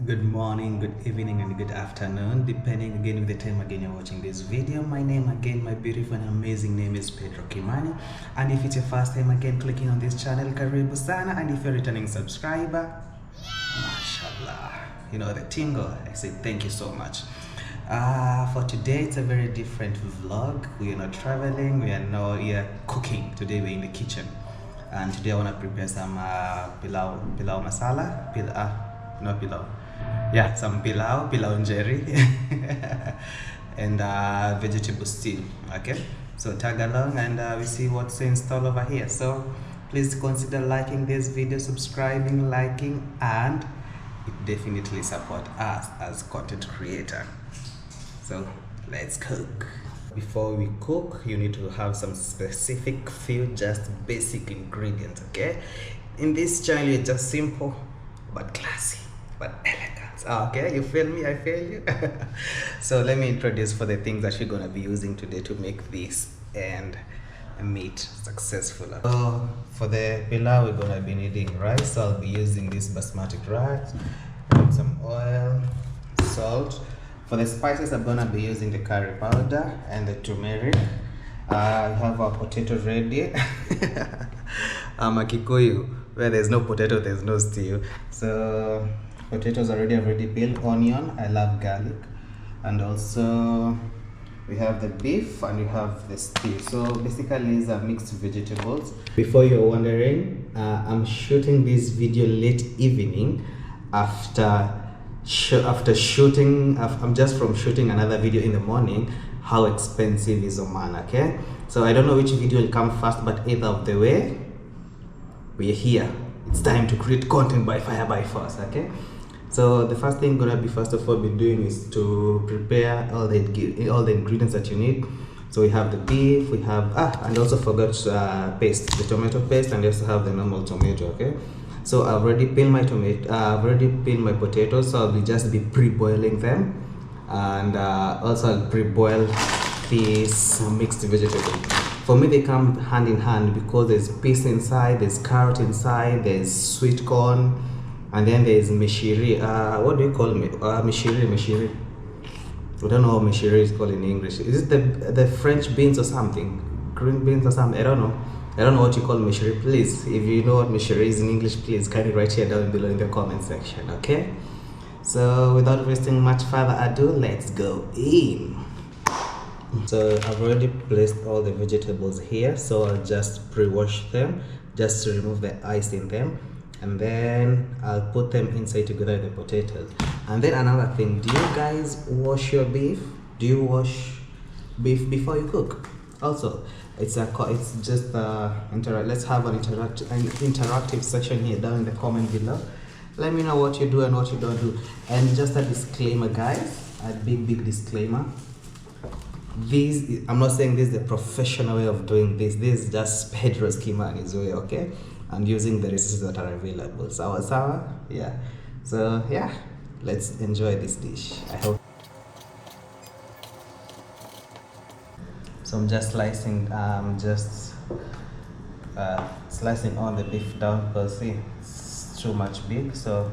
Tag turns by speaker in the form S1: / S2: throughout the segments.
S1: Good morning, good evening, and good afternoon, depending again with the time again you're watching this video. My name again, my beautiful and amazing name is Pedro Kimani, and if it's your first time again clicking on this channel, karibu sana, and if you're a returning subscriber, mashallah, you know the tingle. I say thank you so much. For today, it's a very different vlog. We are not traveling, we are cooking. Today we're in the kitchen, and today I want to prepare some pilau masala, not pilau, yeah, some pilau njeri, and vegetable stew. Okay, so tag along and we see what's in store over here. So please consider liking this video, subscribing, liking, and it definitely support us as content creator. So let's cook. Before we cook, you need to have some specific few just basic ingredients. Okay, in this channel it's just simple but classy but elegant. Okay, you feel me? I feel you. So let me introduce for the things that you're gonna be using today to make this and meat successful. So for the pilau, we're gonna be needing rice. So I'll be using this basmati rice, some oil, salt. For the spices, I'm gonna be using the curry powder and the turmeric. I have our potato ready. I'm a Kikuyu, where there's no potato, there's no stew. So potatoes already peeled, onion, I love garlic, and also we have the beef and we have the stew. So basically these are mixed vegetables. Before you're wondering, I'm shooting this video late evening after shooting. I'm just from shooting another video in the morning. How expensive is Oman? Okay, so I don't know which video will come first, but either of the way, we're here. It's time to create content by fire by force. Okay, so the first thing gonna be first of all be doing is to prepare all the ingredients that you need. So we have the beef, we have and also forgot paste, the tomato paste, and we also have the normal tomato. Okay, so I've already peeled my tomato, I've already peeled my potatoes, so I'll just be pre-boiling them, and also I'll pre-boil these mixed vegetables. For me, they come hand in hand because there's peas inside, there's carrot inside, there's sweet corn, and then there's mishiri. What do you call me? Mishiri. I don't know how mishiri is called in English. Is it the French beans or something? Green beans or something? I don't know. I don't know what you call mishiri. Please, if you know what mishiri is in English, please kindly write here down below in the comment section. Okay. So without wasting much further ado, let's go in. So I've already placed all the vegetables here, so I'll just pre-wash them just to remove the ice in them, and then I'll put them inside together with the potatoes. And then another thing, do you guys wash your beef? Do you wash beef before you cook? Also, it's just let's have an interactive section here down in the comment below. Let me know what you do and what you don't do. And just a disclaimer, guys, a big disclaimer. I'm not saying this is the professional way of doing this. This is just Pedro Kimani's way, okay? And using the recipes that are available. Sawa? Yeah. So yeah, let's enjoy this dish. I hope. So I'm just slicing slicing all the beef down because see, it's too much big, so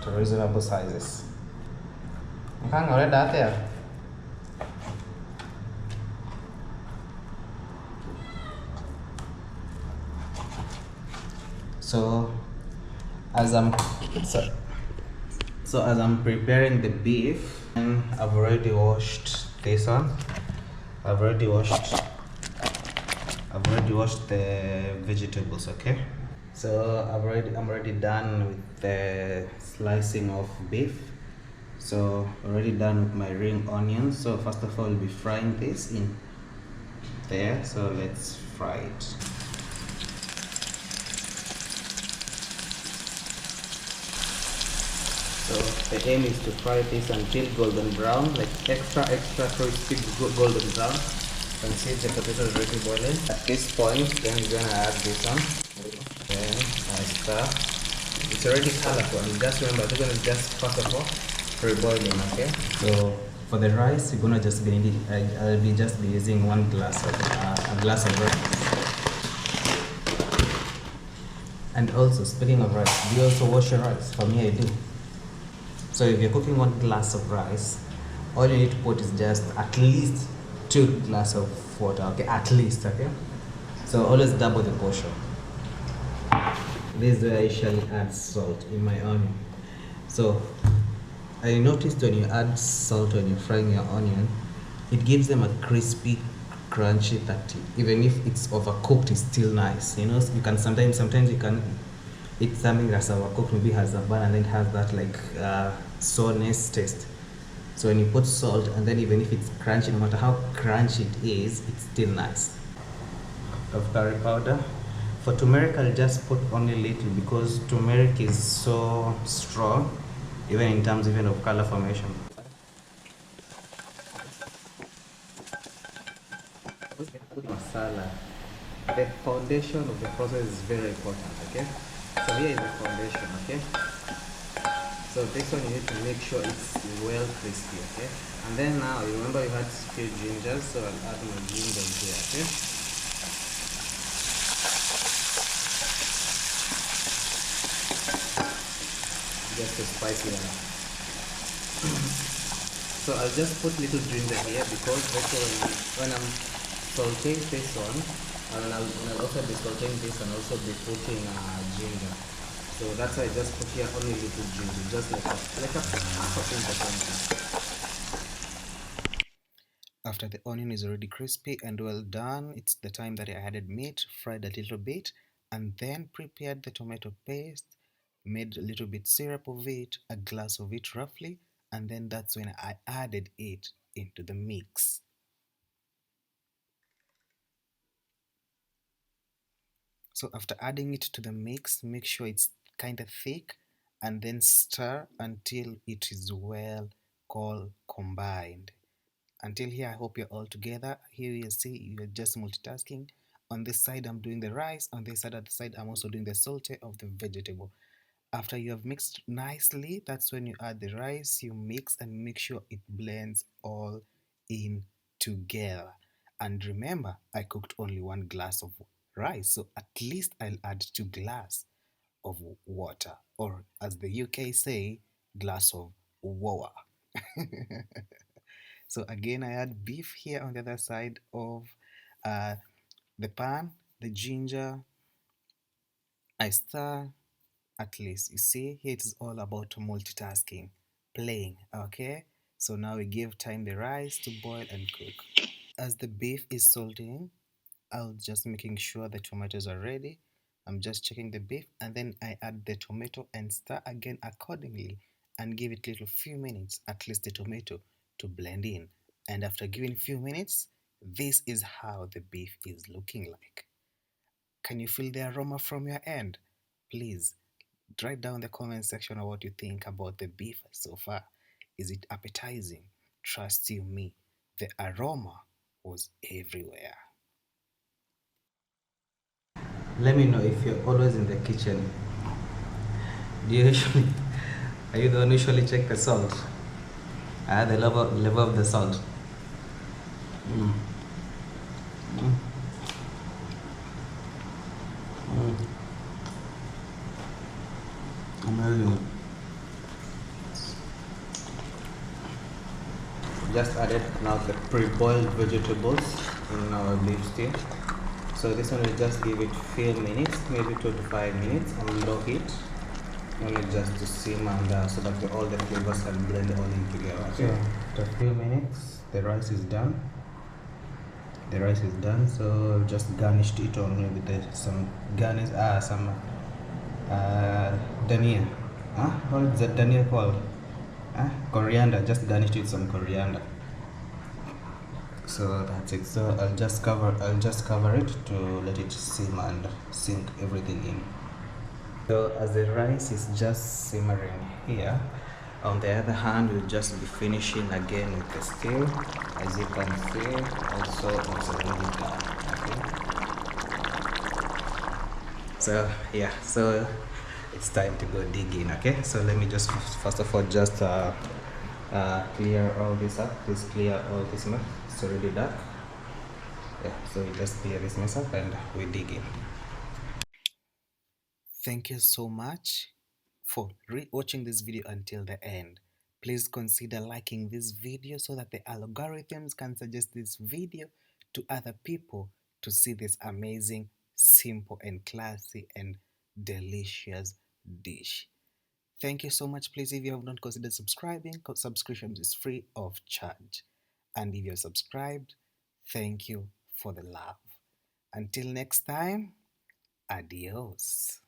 S1: to reasonable sizes. Okay, already out there. So as I'm preparing the beef, and I've already washed this one. I've already washed the vegetables. Okay, so I'm already done with the slicing of beef. So already done with my ring onions. So first of all, I'll be frying this in there. So let's fry it. So the aim is to fry this until golden brown, like extra crispy golden brown. You can see the potato is already boiling. At this point, then we're gonna add this one. Then I start. It's already colorful. Just remember, we're gonna just first of all pre-boiling. Okay. So for the rice, you're gonna just be needing. I'll be using a glass of rice. And also, speaking of rice, do you also wash your rice? For me, I do. So if you're cooking 1 glass of rice, all you need to put is just at least 2 glass of water. Okay, at least. Okay, so always double the portion. This is where I usually add salt in my onion. So I noticed when you add salt when you're frying your onion, it gives them a crispy, crunchy that even if it's overcooked, it's still nice. You know, you can sometimes you can eat something that's overcooked, maybe has a burn and then has that like soreness taste. So when you put salt and then even if it's crunchy, no matter how crunchy it is, it's still nice. Of curry powder. For turmeric, I'll just put only little because turmeric is so strong, even in terms even of color formation. Masala. The foundation of the process is very important, okay? So here is the foundation, okay? So this one you need to make sure it's well crispy, okay? And then now, you remember you had few gingers, so I'll add my ginger here, okay? Just to spice it up. So I'll just put little ginger here because also when I'm sauteing this one, and I'll also be sauteing this and also be putting ginger. So that's why I just put here only little ginger, just like a half a pinch of something. After the onion is already crispy and well done, it's the time that I added meat, fried a little bit, and then prepared the tomato paste, made a little bit syrup of it, a glass of it roughly, and then that's when I added it into the mix. So after adding it to the mix, make sure it's kind of thick and then stir until it is well all combined. Until here, I hope you're all together. Here you see you're just multitasking. On this side, I'm doing the rice. On this other side, I'm also doing the saute of the vegetable. After you have mixed nicely, that's when you add the rice. You mix and make sure it blends all in together. And remember, I cooked only 1 glass of rice, so at least I'll add 2 glass of water, or as the UK say, glass of water. So again, I add beef here on the other side of uh, the pan, the ginger. I stir at least. You see, here it is all about multitasking, playing. Okay, so now we give time the rice to boil and cook. As the beef is salting, I'll just making sure the tomatoes are ready. I'm just checking the beef and then I add the tomato and stir again accordingly and give it little few minutes, at least the tomato to blend in. And after giving few minutes, this is how the beef is looking like. Can you feel the aroma from your end? Please write down in the comment section of what you think about the beef so far. Is it appetizing? Trust you me, the aroma was everywhere. Let me know if you're always in the kitchen. Do you usually, are you the one who usually check the salt? The level of the salt. Mm. Mm. Mm. Amazing. Just added now the pre-boiled vegetables in our beef stew. So this one will just give it few minutes, maybe 2 to 5 minutes on low heat, only just to simmer and so that all the flavors can blend all in together. Okay. So after a few minutes, the rice is done. The rice is done, so I've just garnished it on with some garnish, some dania. What is that dania called? Coriander. Just garnished it with some coriander. So that's it. So I'll just cover it to let it simmer and sink everything in. So as the rice is just simmering here, on the other hand, we'll just be finishing again with the stew. As you can see, also it's already done. Okay. So yeah, so it's time to go dig in. Okay. So let me just first of all just clear all this up. Please clear all this mess. It's already dark. Yeah. So we just clear this mess up and we dig in. Thank you so much for watching this video until the end. Please consider liking this video so that the algorithms can suggest this video to other people to see this amazing, simple and classy and delicious dish. Thank you so much. Please, if you have not considered subscribing, subscription is free of charge. And if you're subscribed, thank you for the love. Until next time, adios.